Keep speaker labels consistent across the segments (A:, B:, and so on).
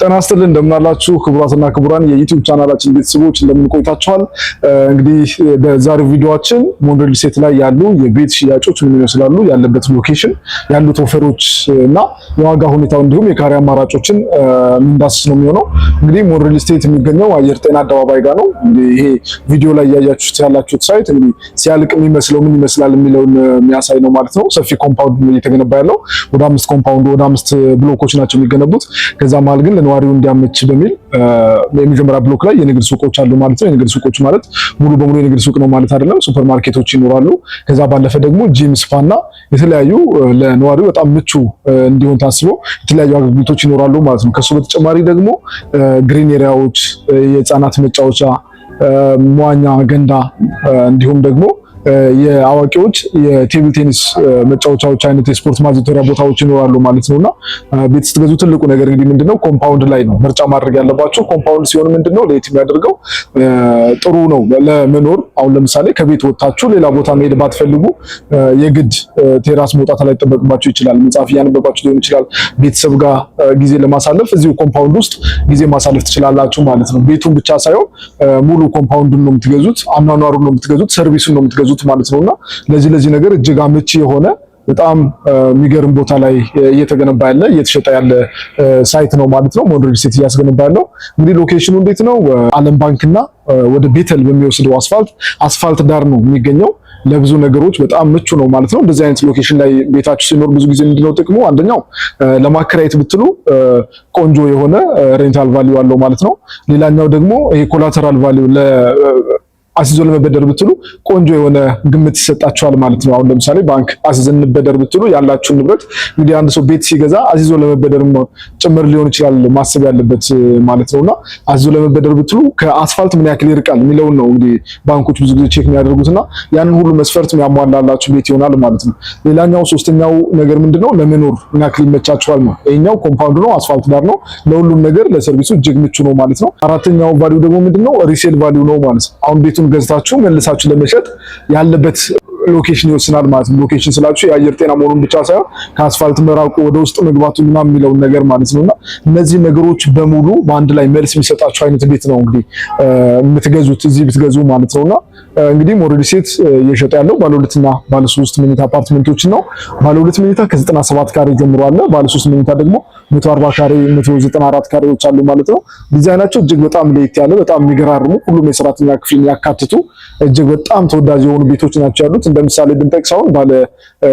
A: ጤና ይስጥልን እንደምናላችሁ ክቡራትና ክቡራን የዩቲዩብ ቻናላችን ቤተሰቦች እንደምን ቆይታችኋል? እንግዲህ በዛሬው ቪዲዮአችን ሞን ሪል ስቴት ላይ ያሉ የቤት ሽያጮች ምን ይመስላሉ፣ ያለበት ሎኬሽን፣ ያሉት ኦፈሮች እና የዋጋ ሁኔታው እንዲሁም የካሬ አማራጮችን ምንዳስስ ነው የሚሆነው። እንግዲህ ሞን ሪል ስቴት የሚገኘው አየር ጤና አደባባይ ጋር ነው። እንግዲህ ይሄ ቪዲዮ ላይ ያያችሁት ያላችሁት ሳይት እንግዲህ ሲያልቅ የሚመስለው ምን ይመስላል የሚለውን የሚያሳይ ነው ማለት ነው። ሰፊ ኮምፓውንድ እየተገነባ ያለው ወደ 5 ኮምፓውንድ ወደ 5 ብሎኮች ናቸው የሚገነቡት። ከዛ መሀል ግን ለነዋሪው እንዲያመች በሚል የመጀመሪያ ብሎክ ላይ የንግድ ሱቆች አሉ ማለት ነው። የንግድ ሱቆች ማለት ሙሉ በሙሉ የንግድ ሱቅ ነው ማለት አይደለም። ሱፐር ማርኬቶች ይኖራሉ። ከዛ ባለፈ ደግሞ ጂም፣ ስፓና የተለያዩ ለነዋሪው በጣም ምቹ እንዲሆን ታስቦ የተለያዩ አገልግሎቶች ይኖራሉ ማለት ነው። ከሱ በተጨማሪ ደግሞ ግሪን ኤሪያዎች፣ የህፃናት መጫወቻ፣ መዋኛ ገንዳ እንዲሁም ደግሞ የአዋቂዎች የቴብል ቴኒስ መጫወቻዎች አይነት የስፖርት ማዘውተሪያ ቦታዎች ይኖራሉ ማለት ነውና ቤት ስትገዙ ትልቁ ነገር እንግዲህ ምንድነው ኮምፓውንድ ላይ ነው ምርጫ ማድረግ ያለባችሁ። ኮምፓውንድ ሲሆን ምንድነው ለየት የሚያደርገው ጥሩ ነው ለመኖር። አሁን ለምሳሌ ከቤት ወጣችሁ ሌላ ቦታ መሄድ ባትፈልጉ የግድ ቴራስ መውጣት ላይ ተጠበቅባችሁ ይችላል። መጽሐፍ እያነበባችሁ ሊሆን ይችላል። ቤተሰብ ጋር ጊዜ ለማሳለፍ እዚሁ ኮምፓውንድ ውስጥ ጊዜ ማሳለፍ ትችላላችሁ ማለት ነው። ቤቱን ብቻ ሳይሆን ሙሉ ኮምፓውንዱን ነው የምትገዙት፣ አኗኗሩን ነው የምትገዙት፣ ሰርቪሱን ነው የምትገዙት ማለት ነውና ለዚህ ነገር እጅግ አመቺ የሆነ በጣም የሚገርም ቦታ ላይ እየተገነባ ያለ እየተሸጠ ያለ ሳይት ነው ማለት ነው። ሞን ሪል ስቴት እያስገነባ ያለው እንግዲህ ሎኬሽኑ እንዴት ነው? ዓለም ባንክና ወደ ቤተል በሚወስደው አስፋልት ዳር ነው የሚገኘው። ለብዙ ነገሮች በጣም ምቹ ነው ማለት ነው። እንደዚህ አይነት ሎኬሽን ላይ ቤታችሁ ሲኖር ብዙ ጊዜ ምንድነው ጥቅሙ? አንደኛው ለማከራየት ብትሉ ቆንጆ የሆነ ሬንታል ቫልዩ አለው ማለት ነው። ሌላኛው ደግሞ ይሄ ኮላተራል ቫልዩ አስይዞ ለመበደር ብትሉ ቆንጆ የሆነ ግምት ይሰጣቸዋል ማለት ነው። አሁን ለምሳሌ ባንክ አስይዘን እንበደር ብትሉ ያላችሁን ንብረት እንግዲህ አንድ ሰው ቤት ሲገዛ አስይዞ ለመበደር ጭምር ሊሆን ይችላል ማሰብ ያለበት ማለት ነውና አስይዞ ለመበደር ብትሉ ከአስፋልት ምን ያክል ይርቃል የሚለውን ነው እንግዲህ ባንኮች ብዙ ጊዜ ቼክ የሚያደርጉትና ያንን ሁሉ መስፈርት የሚያሟላላችሁ ቤት ይሆናል ማለት ነው። ሌላኛው ሶስተኛው ነገር ምንድነው ለመኖር ምን ያክል ይመቻችኋል ነው። ይሄኛው ኮምፓውንድ ነው፣ አስፋልት ዳር ነው፣ ለሁሉም ነገር ለሰርቪሱ እጅግ ምቹ ነው ማለት ነው። አራተኛው ቫልዩ ደግሞ ምንድነው ሪሴል ቫልዩ ነው ማለት ነው። አሁን ቤቱን ገዝታችሁ መልሳችሁ ለመሸጥ ያለበት ሎኬሽን ይወስናል ማለት ነው። ሎኬሽን ስላችሁ የአየር ጤና መሆኑን ብቻ ሳይሆን ከአስፋልት መራቁ ወደ ውስጥ መግባቱ ምናምን የሚለውን ነገር ማለት ነውና እነዚህ ነገሮች በሙሉ በአንድ ላይ መልስ የሚሰጣችሁ አይነት ቤት ነው እንግዲህ የምትገዙት እዚህ ብትገዙ ማለት ነውና እንግዲህ ሞን ሪል ስቴት እየሸጠ ያለው ባለ 2 እና ባለ 3 መኝታ አፓርትመንቶች ነው። ባለ 2 መኝታ ከ97 ካሬ ጀምሮ አለ። ባለ 3 መኝታ ደግሞ 140 ካሬ 194 ካሬዎች አሉ ማለት ነው። ዲዛይናቸው እጅግ በጣም ለየት ያለ በጣም የሚገራርሙ ሁሉም የሰራተኛ ክፍልን ያካትቱ እጅግ በጣም ተወዳጅ የሆኑ ቤቶች ናቸው ያሉት። እንደምሳሌ ብንጠቅሰው ባለ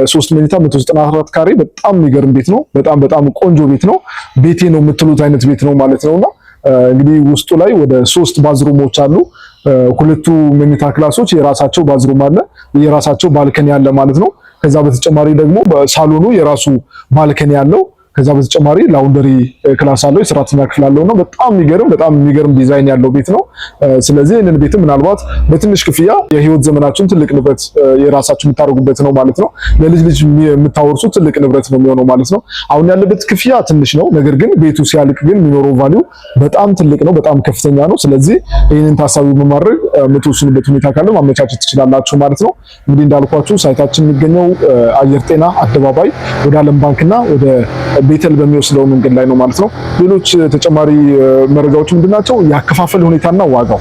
A: 3 መኝታ 194 ካሬ በጣም የሚገርም ቤት ነው። በጣም ቆንጆ ቤት ነው። ቤቴ ነው የምትሉት አይነት ቤት ነው ማለት ነውና እንግዲህ ውስጡ ላይ ወደ 3 ባዝሩሞች አሉ። ሁለቱ መኝታ ክላሶች የራሳቸው ባዝሩም አለ፣ የራሳቸው ባልከኒ አለ ማለት ነው። ከዛ በተጨማሪ ደግሞ ሳሎኑ የራሱ ባልከኒ አለው። ከዛ በተጨማሪ ላውንደሪ ክላስ አለው፣ የሰራተኛ ክፍል አለው ነው። በጣም የሚገርም ዲዛይን ያለው ቤት ነው። ስለዚህ ይህንን ቤት ምናልባት በትንሽ ክፍያ የህይወት ዘመናችሁን ትልቅ ንብረት የራሳችሁ የምታደርጉበት ነው ማለት ነው። ለልጅ የምታወርሱት ትልቅ ንብረት ነው የሚሆነው ማለት ነው። አሁን ያለበት ክፍያ ትንሽ ነው፣ ነገር ግን ቤቱ ሲያልቅ ግን የሚኖረው ቫልዩ በጣም ትልቅ ነው፣ በጣም ከፍተኛ ነው። ስለዚህ ይህንን ታሳቢ በማድረግ የምትወስኑበት ሁኔታ ካለ ማመቻቸት ትችላላችሁ ማለት ነው። እንግዲህ እንዳልኳችሁ ሳይታችን የሚገኘው አየር ጤና አደባባይ ወደ ዓለም ባንክና ወደ ቤተል በሚወስደው መንገድ ላይ ነው ማለት ነው። ሌሎች ተጨማሪ መረጃዎች ምንድናቸው? ያከፋፈል ሁኔታና ዋጋው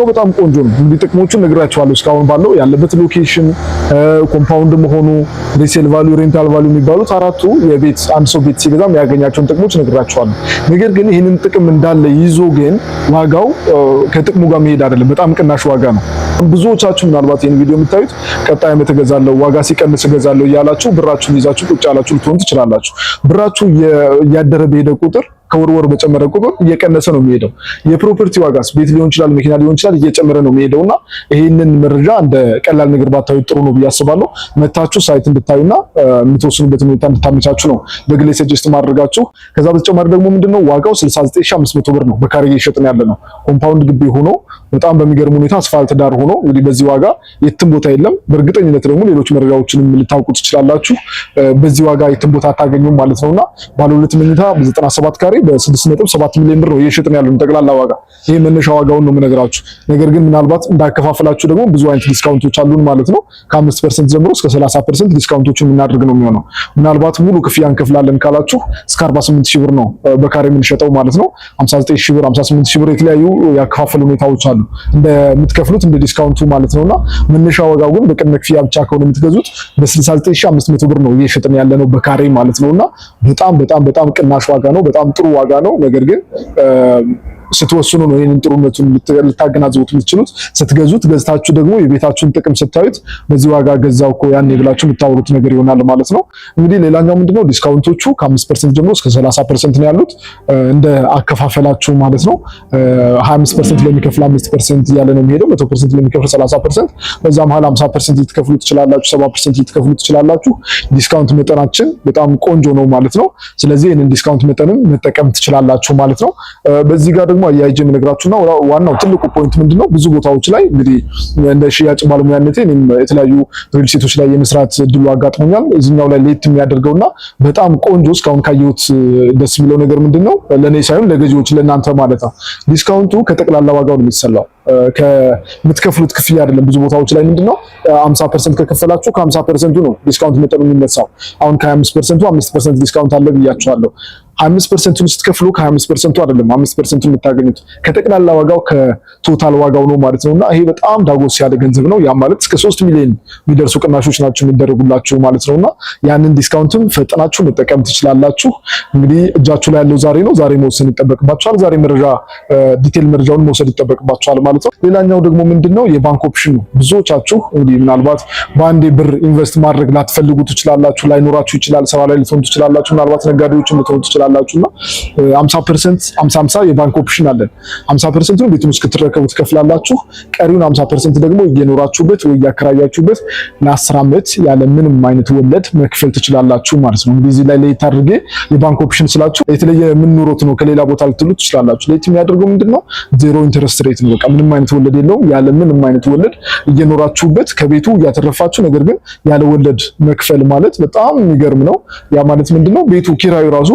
A: በጣም ቆንጆ ነው። እንግዲህ ጥቅሞቹን ነግራችኋለሁ። እስካሁን ባለው ያለበት ሎኬሽን፣ ኮምፓውንድ መሆኑ፣ ሪሴል ቫልዩ፣ ሬንታል ቫልዩ የሚባሉት አራቱ የቤት አንድ ሰው ቤት ሲገዛ የሚያገኛቸውን ጥቅሞች ነግራችኋለሁ። ነገር ግን ይህንን ጥቅም እንዳለ ይዞ ግን ዋጋው ከጥቅሙ ጋር መሄድ አይደለም። በጣም ቅናሽ ዋጋ ነው። ብዙዎቻችሁ ምናልባት ይሄን ቪዲዮ የምታዩት ቀጣይ ዓመት እገዛለሁ ዋጋ ሲቀንስ እገዛለሁ እያላችሁ ብራችሁን ይዛችሁ ቁጭ ያላችሁ ልትሆኑ ትችላላችሁ። ብራችሁ እያደረ በሄደ ቁጥር ከወር በጨመረ ቁጥር እየቀነሰ ነው የሚሄደው። የፕሮፐርቲ ዋጋስ ቤት ሊሆን ይችላል፣ መኪና ሊሆን ይችላል፣ እየጨመረ ነው የሚሄደውና ይሄንን መረጃ እንደ ቀላል ነገር ባታዩ ጥሩ ነው ብዬ አስባለሁ። መታችሁ ሳይት እንድታዩና የምትወስኑበት ሁኔታ እንድታመቻቹ ነው በግሌ ሰጀስት ማድረጋችሁ። ከዛ በተጨማሪ ደግሞ ምንድነው ዋጋው 69500 ብር ነው በካሬ እየሸጥን ያለ ነው። ኮምፓውንድ ግቢ ሆኖ በጣም በሚገርም ሁኔታ አስፋልት ዳር ሆኖ እንግዲህ በዚህ ዋጋ የትም ቦታ የለም። በእርግጠኝነት ደግሞ ሌሎች መረጃዎችንም ልታውቁ ትችላላችሁ። በዚህ ዋጋ የትም ቦታ አታገኙም ማለት ነውና ባለ 2 መኝታ 97 ካሬ በ6.7 ሚሊዮን ብር ነው እየሸጥን ያለነው ጠቅላላ ዋጋ። ይሄ መነሻ ዋጋውን ነው የምነግራችሁ። ነገር ግን ምናልባት እንዳከፋፈላችሁ ደግሞ ብዙ አይነት ዲስካውንቶች አሉን ማለት ነው። ከ5% ጀምሮ እስከ 30% ዲስካውንቶችን የምናደርግ ነው የሚሆነው። ምናልባት ሙሉ ክፍያ እንከፍላለን ካላችሁ እስከ 48,000 ብር ነው በካሬ የምንሸጠው ማለት ነው። 59,000 ብር፣ 58,000 ብር የተለያዩ ያከፋፈል ሁኔታዎች አሉ እንደምትከፍሉት እንደ ዲስካውንቱ ማለት ነውና መነሻ ዋጋው ግን በቅድመ ክፍያ ብቻ ከሆነ የምትገዙት በ69,500 ብር ነው እየሸጥን ያለነው በካሬ ማለት ነውና በጣም ቅናሽ ዋጋ ነው። በጣም ጥሩ ዋጋ ነው። ነገር ግን ስትወስኑ ነው ይሄንን ጥሩነቱን ልታገናዝቡት የምትችሉት። ስትገዙት ገዝታችሁ ደግሞ የቤታችሁን ጥቅም ስታዩት በዚህ ዋጋ ገዛው እኮ ያኔ ብላችሁ የምታወሩት ነገር ይሆናል ማለት ነው። እንግዲህ ሌላኛው ምንድነው ዲስካውንቶቹ ከ5% ጀምሮ እስከ 30% ነው ያሉት እንደ አከፋፈላችሁ ማለት ነው። 25% ለሚከፍል 5% እያለ ነው የሚሄደው። 100% ለሚከፍል 30%፣ በዛ መሃል 50% ልትከፍሉ ትችላላችሁ፣ 70% ልትከፍሉ ትችላላችሁ። ዲስካውንት መጠናችን በጣም ቆንጆ ነው ማለት ነው። ስለዚህ ይሄንን ዲስካውንት መጠንን መጠቀም ትችላላችሁ ማለት ነው። በዚህ ጋር ደግሞ አያይጄ የምነግራችሁና ዋናው ትልቁ ፖይንት ምንድነው ብዙ ቦታዎች ላይ እንግዲህ እንደ ሽያጭ ባለሙያነቴ እኔም የተለያዩ ሪል ስቴቶች ላይ የመስራት እድሉ አጋጥሞኛል። እዚህኛው ላይ ለየት የሚያደርገውና በጣም ቆንጆ እስካሁን ካየሁት ደስ የሚለው ነገር ምንድነው ለኔ ሳይሆን ለገዢዎች ለእናንተ ማለት ነው ዲስካውንቱ ከጠቅላላ ዋጋው ነው የሚሰላው ከምትከፍሉት ክፍያ አይደለም። ብዙ ቦታዎች ላይ ምንድነው 50% ከከፈላችሁ ከ50% ነው ዲስካውንት መጠኑ የሚነሳው። አሁን ከ25% 5% ዲስካውንት አለ ብያችኋለሁ። 25% ስትከፍሉ ከ25% አይደለም 5% የምታገኙት ከጠቅላላ ዋጋው ከቶታል ዋጋው ነው ማለት ነውና ይሄ በጣም ዳጎስ ያለ ገንዘብ ነው። ያ ማለት እስከ 3 ሚሊዮን የሚደርሱ ቅናሾች ናቸው የሚደረጉላችሁ ማለት ነውና ያንን ዲስካውንትም ፈጥናችሁ መጠቀም ትችላላችሁ። እንግዲህ እጃችሁ ላይ ያለው ዛሬ ነው። ዛሬ መወሰን ይጠበቅባችኋል። ዛሬ ዲቴል መረጃውን መውሰድ ይጠበቅባችኋል ማለት ነው። ሌላኛው ደግሞ ምንድነው የባንክ ኦፕሽን ነው። ብዙዎቻችሁ እንግዲህ ምናልባት በአንዴ ብር ኢንቨስት ማድረግ ላትፈልጉ ትችላላችሁ፣ ላይኖራችሁ ይችላል፣ ስራ ላይ ልትሆኑ ትችላላችሁ፣ ምናልባት ነጋዴዎችም ልትሆኑ ትችላላችሁና 50% 50 የባንክ ኦፕሽን አለን። 50%ን ቤቱን እስክትረከቡ ትከፍላላችሁ። ቀሪውን 50% ደግሞ እየኖራችሁበት ወይ እያከራያችሁበት ለ10 ዓመት ያለ ምንም አይነት ወለድ መክፈል ትችላላችሁ ማለት ነው። እንግዲህ እዚህ ላይ ለየት አድርጌ የባንክ ኦፕሽን ስላችሁ የተለየ ምን ኑሮት ነው ከሌላ ቦታ ልትሉ ትችላላችሁ። ለየት የሚያደርገው ምንድነው ዜሮ ኢንተረስት ሬት ነው። በቃ ምንም አይነት ወለድ የለውም። ያለ ምንም አይነት ወለድ እየኖራችሁበት ከቤቱ እያተረፋችሁ ነገር ግን ያለ ወለድ መክፈል ማለት በጣም የሚገርም ነው። ያ ማለት ምንድነው ቤቱ ኪራዩ ራሱ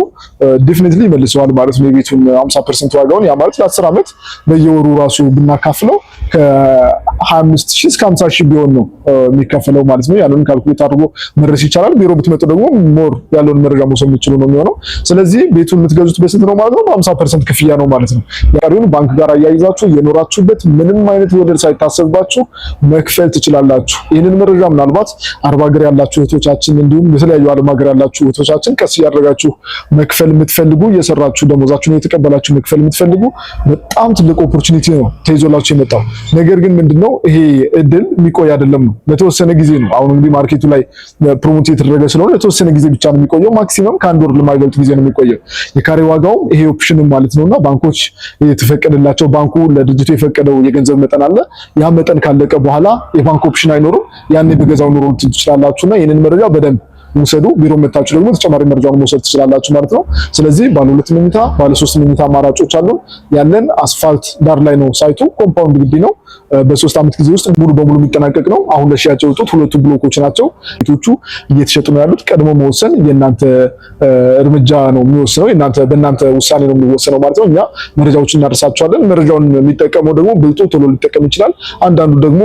A: ዲፊኒትሊ ይመልሰዋል ማለት ነው የቤቱን 50% ዋጋውን። ያ ማለት ለ10 ዓመት በየወሩ ራሱ ብናካፍለው ከ25,000 እስከ 50,000 ቢሆን ነው የሚከፈለው ማለት ነው። ያንን ካልኩሌት አድርጎ መድረስ ይቻላል። ቢሮ ብትመጡ ደግሞ ሞር ያለውን መረጃ መውሰድ የምትችሉ ነው የሚሆነው። ስለዚህ ቤቱን የምትገዙት በስንት ነው ማለት ነው? በ50% ክፍያ ነው ማለት ነው። ያሪውን ባንክ ጋር አያይዛችሁ የኖራችሁበት ምንም አይነት ወለድ ሳይታሰብባችሁ መክፈል ትችላላችሁ። ይህንን መረጃ ምናልባት አረብ ሀገር ያላችሁ እህቶቻችን እንዲሁም በተለያዩ ዓለም ሀገር ያላችሁ እህቶቻችን ቀስ እያደረጋችሁ መክፈል የምትፈልጉ እየሰራችሁ ደሞዛችሁን የተቀበላችሁ መክፈል የምትፈልጉ በጣም ትልቅ ኦፖርቹኒቲ ነው ተይዞላችሁ የመጣው። ነገር ግን ምንድነው ይሄ እድል የሚቆይ አይደለም ነው፣ ለተወሰነ ጊዜ ነው። አሁን እንግዲህ ማርኬቱ ላይ ፕሮሞት የተደረገ ስለሆነ ለተወሰነ ጊዜ ብቻ ነው የሚቆየው። ማክሲመም ከአንድ ወር ለማይበልጥ ጊዜ ነው የሚቆየው። የካሬ ዋጋው ይሄ ኦፕሽን ማለት ነውና ባንኮች የተፈቀደላቸው ባንኩ ለድርጅቱ የፈቀደው የገንዘብ መጠን አለ። ያ መጠን ካለቀ በኋላ የባንክ ኦፕሽን አይኖርም። ያኔ በገዛው ኑሮ ትችላላችሁና ይሄንን መረጃ በደንብ ውሰዱ። ቢሮ መታችሁ ደግሞ ተጨማሪ መረጃውን መውሰድ ትችላላችሁ ማለት ነው። ስለዚህ ባለ 2 መኝታ ባለ 3 መኝታ አማራጮች አሉን። ያለን አስፋልት ዳር ላይ ነው ሳይቱ። ኮምፓውንድ ግቢ ነው። በ3 ዓመት ጊዜ ውስጥ ሙሉ በሙሉ የሚጠናቀቅ ነው። አሁን ለሽያጭ የወጡት 2 ብሎኮች ናቸው። ቤቶቹ እየተሸጡ ነው ያሉት። ቀድሞ መወሰን የእናንተ እርምጃ ነው የሚወስነው። በእናንተ ውሳኔ ነው የሚወሰነው ማለት ነው። እኛ መረጃዎችን እናደርሳቸዋለን። መረጃውን የሚጠቀመው ደግሞ ብልጡ ቶሎ ሊጠቀም ይችላል። አንዳንዱ ደግሞ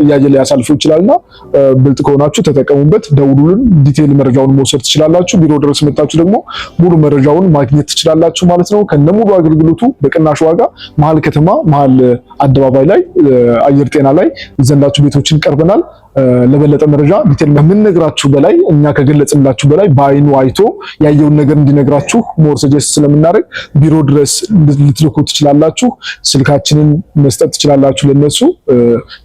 A: እያየ ሊያሳልፈው ይችላልና ብልጥ ከሆናችሁ ተጠቀሙበት፣ ደውሉልን። ዲቴል መረጃውን መውሰድ ትችላላችሁ። ቢሮ ድረስ መጣችሁ ደግሞ ሙሉ መረጃውን ማግኘት ትችላላችሁ ማለት ነው። ከነሙሉ አገልግሎቱ በቅናሽ ዋጋ መሀል ከተማ መሀል አደባባይ ላይ አየር ጤና ላይ ይዘንላችሁ ቤቶችን ቀርበናል። ለበለጠ መረጃ ዲቴል የምንነግራችሁ በላይ እኛ ከገለጽንላችሁ በላይ በአይኑ አይቶ ያየውን ነገር እንዲነግራችሁ ሞር ሰጀስት ስለምናደርግ ቢሮ ድረስ ልትልኩ ትችላላችሁ። ስልካችንን መስጠት ትችላላችሁ ለነሱ።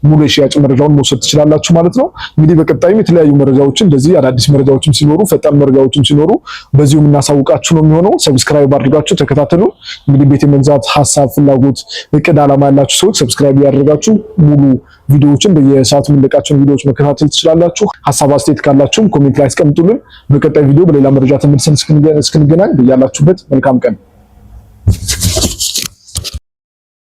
A: ሙሉ የሽያጭ መረጃውን መውሰድ ትችላላችሁ ማለት ነው። እንግዲህ በቀጣይም የተለያዩ መረጃዎችን እንደዚህ አዳዲስ መረጃዎችም ሲኖሩ ፈጣን መረጃዎችም ሲኖሩ በዚሁ የምናሳውቃችሁ ነው የሚሆነው። ሰብስክራይብ አድርጋችሁ ተከታተሉ። እንግዲህ ቤት የመግዛት ሐሳብ፣ ፍላጎት፣ እቅድ፣ ዓላማ ያላችሁ ሰዎች ሰብስክራይብ ያደርጋችሁ ሙሉ ቪዲዮዎችን በየሰዓቱ የምንለቃቸውን ቪዲዮዎች መከታተል ትችላላችሁ። ሐሳብ አስተያየት ካላችሁም ኮሜንት ላይ አስቀምጡልን። በቀጣይ ቪዲዮ በሌላ መረጃ ተመልሰን እስክንገናኝ በያላችሁበት መልካም ቀን